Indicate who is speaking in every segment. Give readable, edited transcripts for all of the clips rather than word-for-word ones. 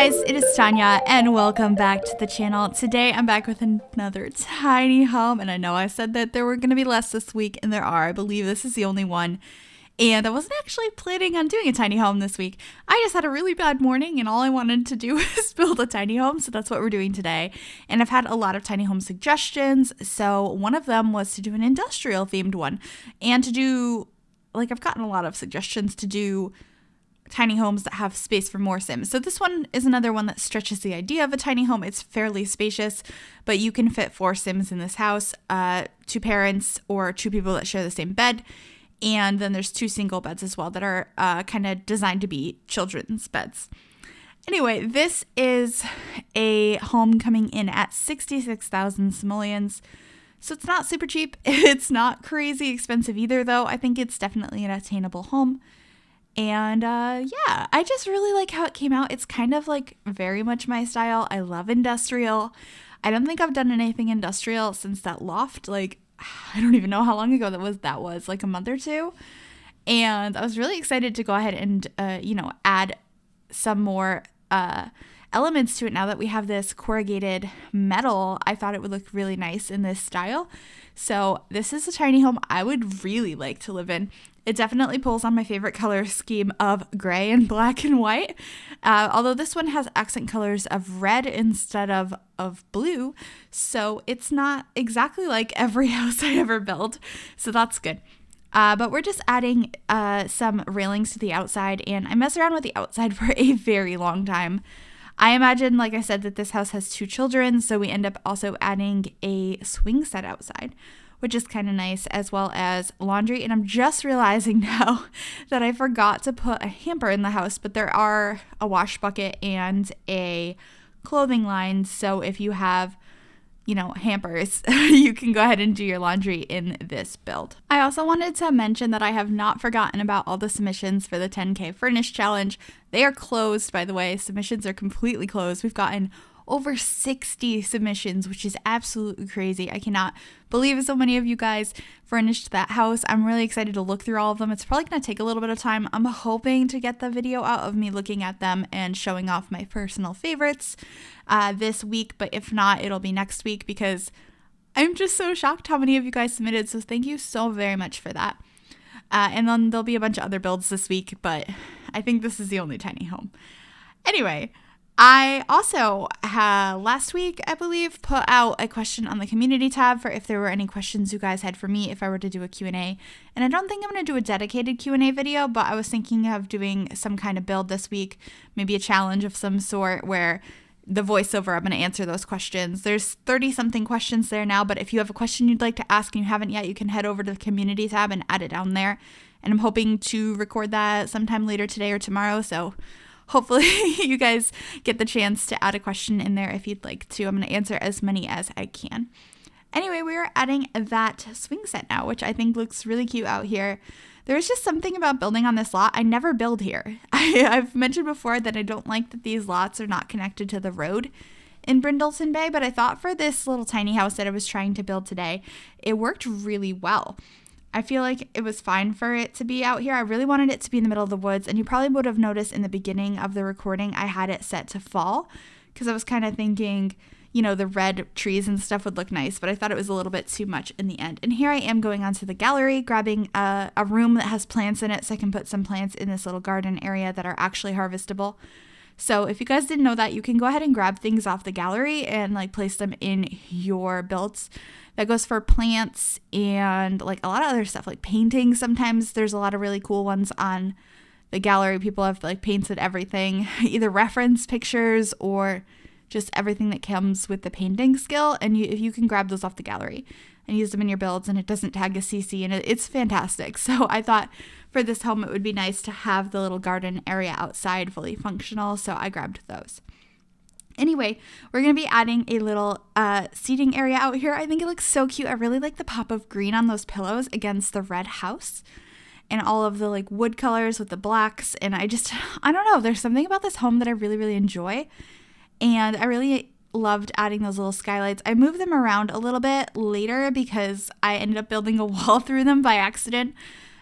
Speaker 1: guys, it is Tanya and welcome back to the channel. Today I'm back with another tiny home, and I know I said that there were going to be less this week, and there are. I believe this is the only one, and I wasn't actually planning on doing a tiny home this week. I just had a really bad morning and all I wanted to do was build a tiny home, so that's what we're doing today. And I've had a lot of tiny home suggestions, so one of them was to do an industrial themed one, and to do, I've gotten a lot of suggestions to do tiny homes that have space for more Sims. So this one is another one that stretches the idea of a tiny home. It's fairly spacious, but you can fit 4 Sims in this house, 2 parents or 2 people that share the same bed. And then there's 2 single beds as well that are kind of designed to be children's beds. Anyway, this is a home coming in at 66,000 simoleons. So it's not super cheap. It's not crazy expensive either, though. I think it's definitely an attainable home. And yeah, I just really like how it came out. It's kind of very much my style. I love industrial. I don't think I've done anything industrial since that loft. I don't even know how long ago that was a month or 2. And I was really excited to go ahead and, add some more elements to it now that we have this corrugated metal. I thought it would look really nice in this style. So this is a tiny home I would really like to live in. It definitely pulls on my favorite color scheme of gray and black and white, although this one has accent colors of red instead of blue, so it's not exactly like every house I ever built, so that's good. But we're just adding some railings to the outside, and I mess around with the outside for a very long time. I imagine, like I said, that this house has 2 children, so we end up also adding a swing set outside, which is kind of nice, as well as laundry. And I'm just realizing now that I forgot to put a hamper in the house, but there are a wash bucket and a clothing line. So if you have, hampers, you can go ahead and do your laundry in this build. I also wanted to mention that I have not forgotten about all the submissions for the 10K Furnish Challenge. They are closed, by the way. Submissions are completely closed. We've gotten over 60 submissions, which is absolutely crazy. I cannot believe so many of you guys furnished that house. I'm really excited to look through all of them. It's probably going to take a little bit of time. I'm hoping to get the video out of me looking at them and showing off my personal favorites this week, but if not, it'll be next week because I'm just so shocked how many of you guys submitted, so thank you so very much for that. And then there'll be a bunch of other builds this week, but I think this is the only tiny home. Anyway, I also, last week, I believe, put out a question on the community tab for if there were any questions you guys had for me if I were to do a Q&A. And I don't think I'm going to do a dedicated Q&A video, but I was thinking of doing some kind of build this week, maybe a challenge of some sort where the voiceover, I'm going to answer those questions. There's 30-something questions there now, but if you have a question you'd like to ask and you haven't yet, you can head over to the community tab and add it down there. And I'm hoping to record that sometime later today or tomorrow, so hopefully you guys get the chance to add a question in there if you'd like to. I'm going to answer as many as I can. Anyway, we are adding that swing set now, which I think looks really cute out here. There's just something about building on this lot. I never build here. I've mentioned before that I don't like that these lots are not connected to the road in Brindleton Bay, but I thought for this little tiny house that I was trying to build today, it worked really well. I feel like it was fine for it to be out here. I really wanted it to be in the middle of the woods, and you probably would have noticed in the beginning of the recording I had it set to fall because I was kind of thinking, the red trees and stuff would look nice, but I thought it was a little bit too much in the end. And here I am going onto the gallery, grabbing a room that has plants in it so I can put some plants in this little garden area that are actually harvestable. So if you guys didn't know that, you can go ahead and grab things off the gallery and place them in your builds. That goes for plants and a lot of other stuff like paintings. Sometimes there's a lot of really cool ones on the gallery. People have painted everything, either reference pictures or just everything that comes with the painting skill. And if you can grab those off the gallery and use them in your builds, and it doesn't tag a CC, and it's fantastic. So I thought for this home it would be nice to have the little garden area outside fully functional, so I grabbed those. Anyway, we're going to be adding a little seating area out here. I think it looks so cute. I really like the pop of green on those pillows against the red house and all of the wood colors with the blacks. And I don't know, there's something about this home that I really, really enjoy. And I really loved adding those little skylights. I moved them around a little bit later because I ended up building a wall through them by accident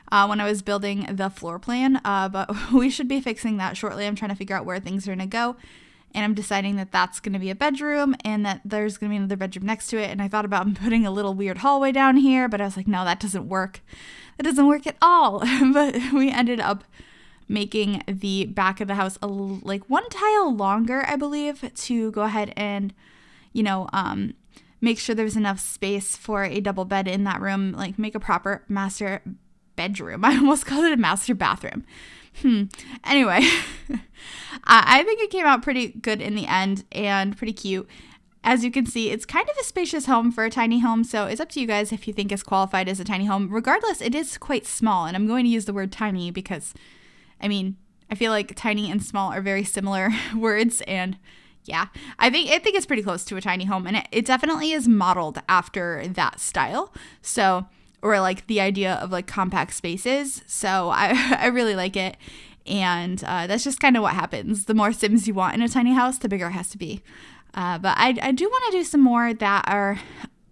Speaker 1: when I was building the floor plan. But we should be fixing that shortly. I'm trying to figure out where things are going to go. and I'm deciding that that's going to be a bedroom and that there's going to be another bedroom next to it. And I thought about putting a little weird hallway down here, but I was like, no, that doesn't work. That doesn't work at all. But we ended up making the back of the house like one tile longer, I believe, to go ahead and, make sure there's enough space for a double bed in that room, like make a proper master bedroom. I almost called it a master bathroom. Anyway, I think it came out pretty good in the end and pretty cute. As you can see, it's kind of a spacious home for a tiny home, so it's up to you guys if you think it's qualified as a tiny home. Regardless, it is quite small, and I'm going to use the word tiny because, I feel like tiny and small are very similar words, and yeah, I think it's pretty close to a tiny home, and it definitely is modeled after that style. So, or like the idea of like compact spaces. So I really like it. And that's just kind of what happens. The more Sims you want in a tiny house, the bigger it has to be. But I do want to do some more that are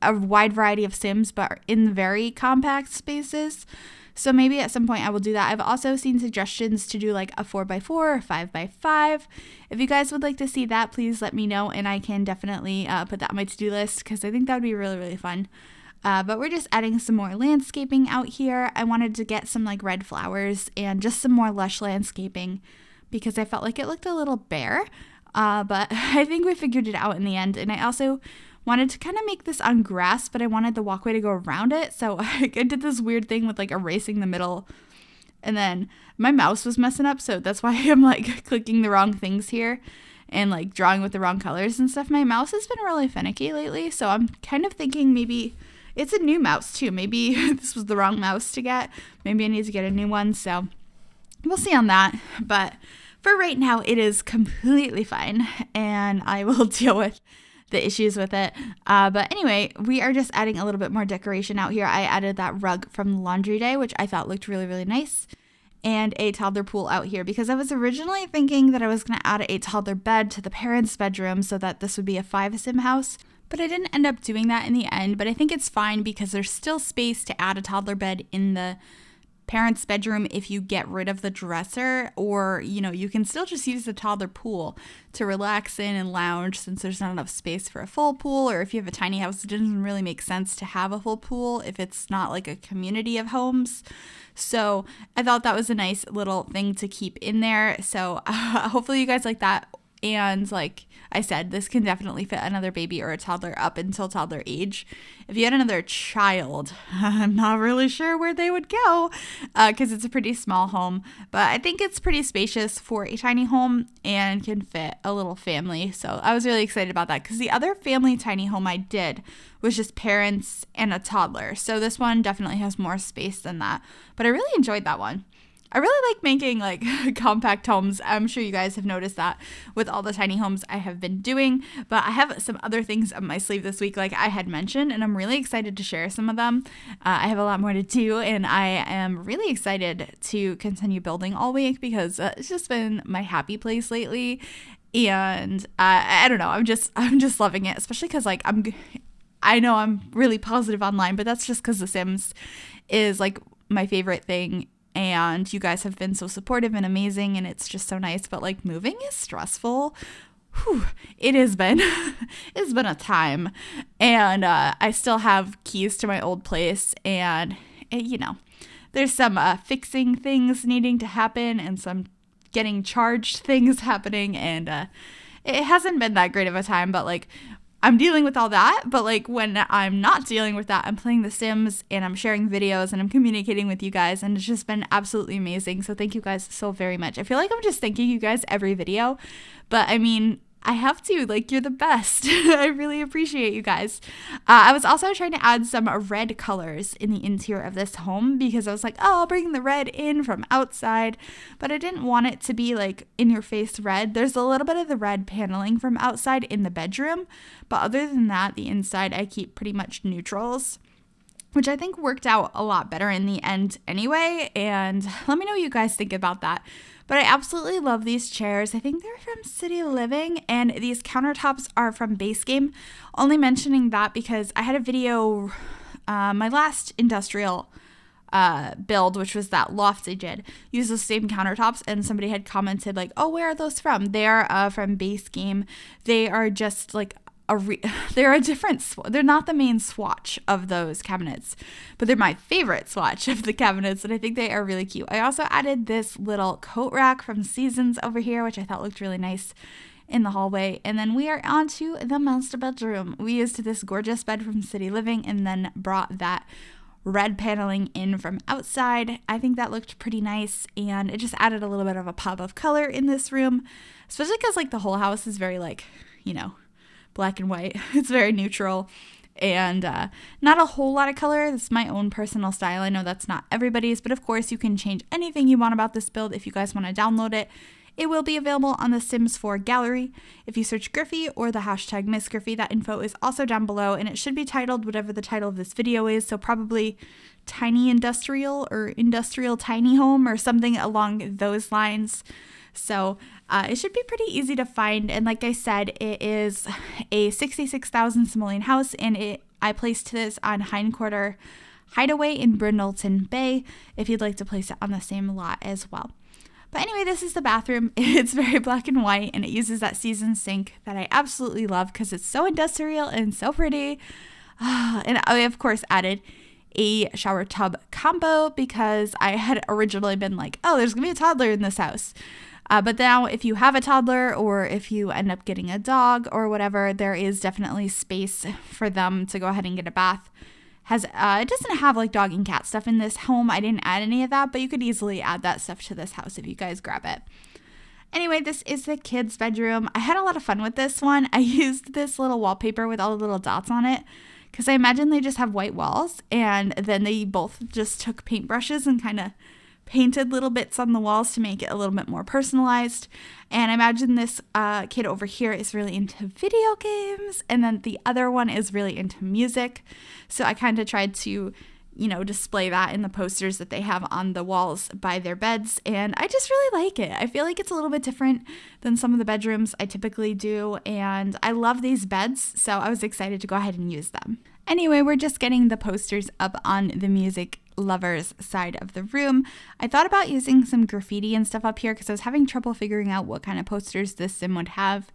Speaker 1: a wide variety of Sims, but are in very compact spaces. So maybe at some point I will do that. I've also seen suggestions to do like a 4x4 or 5x5. If you guys would like to see that, please let me know, and I can definitely put that on my to-do list because I think that would be really, really fun. But we're just adding some more landscaping out here. I wanted to get some like red flowers and just some more lush landscaping because I felt like it looked a little bare. But I think we figured it out in the end. And I also wanted to kind of make this on grass, but I wanted the walkway to go around it. So I did this weird thing with like erasing the middle. And then my mouse was messing up. So that's why I'm like clicking the wrong things here and like drawing with the wrong colors and stuff. My mouse has been really finicky lately. So I'm kind of thinking maybe it's a new mouse too. Maybe this was the wrong mouse to get. Maybe I need to get a new one. So we'll see on that. But for right now, it is completely fine. And I will deal with the issues with it. But anyway, we are just adding a little bit more decoration out here. I added that rug from laundry day, which I thought looked really, really nice. And a toddler pool out here because I was originally thinking that I was going to add a toddler bed to the parents' bedroom so that this would be a 5-sim house. But I didn't end up doing that in the end. But I think it's fine because there's still space to add a toddler bed in the parents' bedroom if you get rid of the dresser, or you can still just use the toddler pool to relax in and lounge since there's not enough space for a full pool. Or if you have a tiny house, it doesn't really make sense to have a full pool if it's not like a community of homes. So I thought that was a nice little thing to keep in there. So hopefully you guys like that. And like I said, this can definitely fit another baby or a toddler up until toddler age. If you had another child, I'm not really sure where they would go because it's a pretty small home. But I think it's pretty spacious for a tiny home and can fit a little family. So I was really excited about that because the other family tiny home I did was just parents and a toddler. So this one definitely has more space than that. But I really enjoyed that one. I really like making like compact homes. I'm sure you guys have noticed that with all the tiny homes I have been doing, but I have some other things up my sleeve this week like I had mentioned, and I'm really excited to share some of them. I have a lot more to do, and I am really excited to continue building all week because it's just been my happy place lately, and I don't know, I'm just loving it, especially because like I know I'm really positive online, but that's just because The Sims is like my favorite thing. And you guys have been so supportive and amazing, and it's just so nice. But like moving is stressful. Whew, it has been. It's been a time. And I still have keys to my old place. And, there's some fixing things needing to happen and some getting charged things happening. And it hasn't been that great of a time. But like I'm dealing with all that, but like when I'm not dealing with that, I'm playing The Sims and I'm sharing videos and I'm communicating with you guys, and it's just been absolutely amazing. So thank you guys so very much. I feel like I'm just thanking you guys every video, but I have to, like, you're the best. I really appreciate you guys. I was also trying to add some red colors in the interior of this home because I was like, oh, I'll bring the red in from outside, but I didn't want it to be like in your face red. There's a little bit of the red paneling from outside in the bedroom, but other than that, the inside I keep pretty much neutrals, which I think worked out a lot better in the end anyway. And let me know what you guys think about that. But I absolutely love these chairs. I think they're from City Living, and these countertops are from Base Game. Only mentioning that because I had a video, my last industrial build, which was that loft I did, use the same countertops, and somebody had commented like, oh, where are those from? They're from Base Game. They are just like they're a different they're not the main swatch of those cabinets, but they're my favorite swatch of the cabinets, and I think they are really cute. I also added this little coat rack from Seasons over here, which I thought looked really nice in the hallway. And then we are on to the master bedroom. We used this gorgeous bed from City Living and then brought that red paneling in from outside. I think that looked pretty nice, and it just added a little bit of a pop of color in this room, especially because like the whole house is very like, you know, black and white. It's very neutral and not a whole lot of color. This is my own personal style. I know that's not everybody's, but of course you can change anything you want about this build. If you guys want to download it, it will be available on the Sims 4 gallery. If you search Gryphi or the hashtag MsGryphi, that info is also down below, and it should be titled whatever the title of this video is, so probably Tiny Industrial or Industrial Tiny Home or something along those lines. So it should be pretty easy to find, and like I said, it is a 66,000 simoleon house, and I placed this on Hindquarter Hideaway in Brindleton Bay if you'd like to place it on the same lot as well. But anyway, this is the bathroom. It's very black and white, and it uses that Seasons sink that I absolutely love because it's so industrial and so pretty. And I, of course, added a shower tub combo because I had originally been like, oh, there's going to be a toddler in this house. But now if you have a toddler or if you end up getting a dog or whatever, there is definitely space for them to go ahead and get a bath. It doesn't have like dog and cat stuff in this home. I didn't add any of that, but you could easily add that stuff to this house if you guys grab it. Anyway, this is the kids' bedroom. I had a lot of fun with this one. I used this little wallpaper with all the little dots on it because I imagine they just have white walls, and then they both just took paintbrushes and kind of painted little bits on the walls to make it a little bit more personalized. And I imagine this kid over here is really into video games, and then the other one is really into music. So I kind of tried to, you know, display that in the posters that they have on the walls by their beds, and I just really like it. I feel like it's a little bit different than some of the bedrooms I typically do, and I love these beds, so I was excited to go ahead and use them. Anyway, we're just getting the posters up on the music lovers side of the room. I thought about using some graffiti and stuff up here because I was having trouble figuring out what kind of posters this sim would have,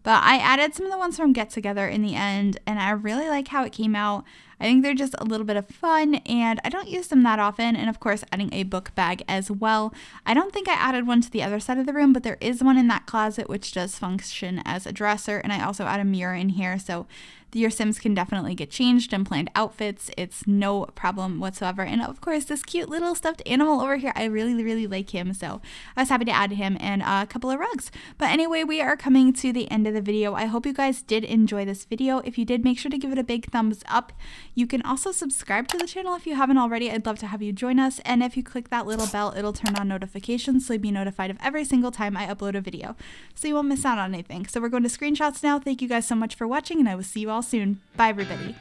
Speaker 1: but I added some of the ones from Get Together in the end, and I really like how it came out. I think they're just a little bit of fun, and I don't use them that often, and of course adding a book bag as well. I don't think I added one to the other side of the room, but there is one in that closet which does function as a dresser, and I also add a mirror in here, so your Sims can definitely get changed and planned outfits. It's no problem whatsoever. And of course, this cute little stuffed animal over here, I really, really like him. So I was happy to add him and a couple of rugs. But anyway, we are coming to the end of the video. I hope you guys did enjoy this video. If you did, make sure to give it a big thumbs up. You can also subscribe to the channel if you haven't already. I'd love to have you join us. And if you click that little bell, it'll turn on notifications so you'll be notified of every single time I upload a video, so you won't miss out on anything. So we're going to screenshots now. Thank you guys so much for watching, and I will see you all soon. Bye, everybody.